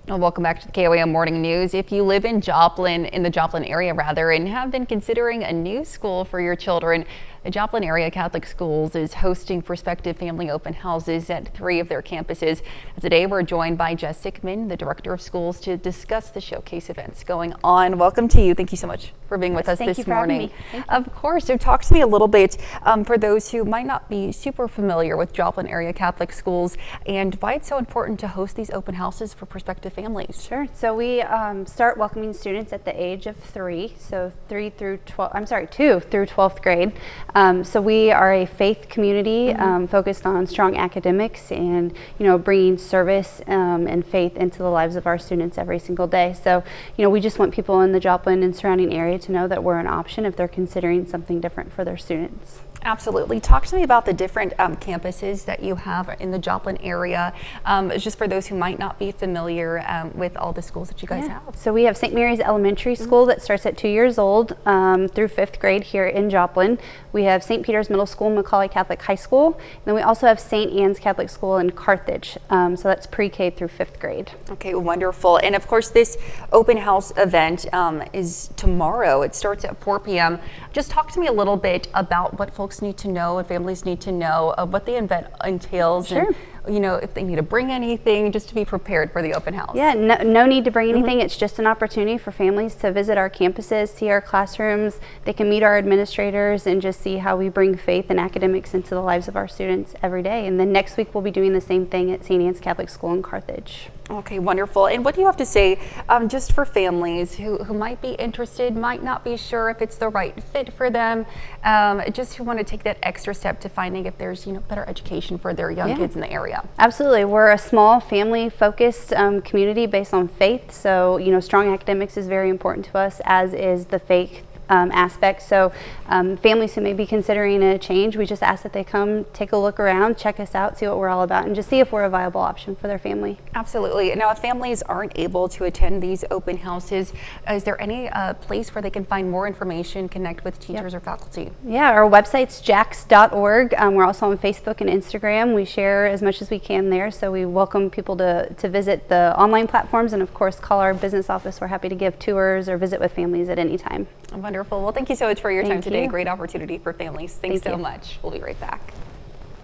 Well, welcome back to the KOAM Morning News. If you live in Joplin, in the Joplin area rather, and have been considering a new school for your children, the Joplin Area Catholic Schools is hosting prospective family open houses at 3 of their campuses. Today we're joined by Jess Sickman, the Director of Schools, to discuss the showcase events going on. Welcome to you. Thank you so much for being with us this morning. Of course. So talk to me a little bit for those who might not be super familiar with Joplin Area Catholic Schools and why it's so important to host these open houses for prospective families. Sure. So we start welcoming students at the age of 3, so 2 through 12th grade. So we are a faith community focused on strong academics and, bringing service and faith into the lives of our students every single day. So, we just want people in the Joplin and surrounding area to know that we're an option if they're considering something different for their students. Absolutely. Talk to me about the different campuses that you have in the Joplin area, just for those who might not be familiar with all the schools that you guys have. So we have St. Mary's Elementary School that starts at 2 years old through 5th grade here in Joplin. We have St. Peter's Middle School, Macaulay Catholic High School. And then we also have St. Anne's Catholic School in Carthage. So that's pre-K through 5th grade. Okay, wonderful. And of course, this open house event is tomorrow. It starts at 4 p.m. Just talk to me a little bit about what folks need to know and families need to know of what the event entails. Sure. And, if they need to bring anything just to be prepared for the open house. Yeah, no need to bring anything. It's just an opportunity for families to visit our campuses, see our classrooms. They can meet our administrators and just see how we bring faith and academics into the lives of our students every day. And then next week we'll be doing the same thing at St. Anne's Catholic School in Carthage. Okay, wonderful. And what do you have to say just for families who might be interested, might not be sure if it's the right fit for them, just who want to take that extra step to finding if there's better education for their young kids in the area? Absolutely. We're a small family-focused community based on faith. So, strong academics is very important to us, as is the faith aspect. So families who may be considering a change, we just ask that they come take a look around, check us out, see what we're all about, and just see if we're a viable option for their family. Absolutely. Now, if families aren't able to attend these open houses, is there any place where they can find more information, connect with teachers or faculty? Yeah, our website's jax.org. We're also on Facebook and Instagram. We share as much as we can there, so we welcome people to visit the online platforms and, of course, call our business office. We're happy to give tours or visit with families at any time. Wonderful. Well, thank you so much for your time today. Great opportunity for families. Thanks so much. We'll be right back.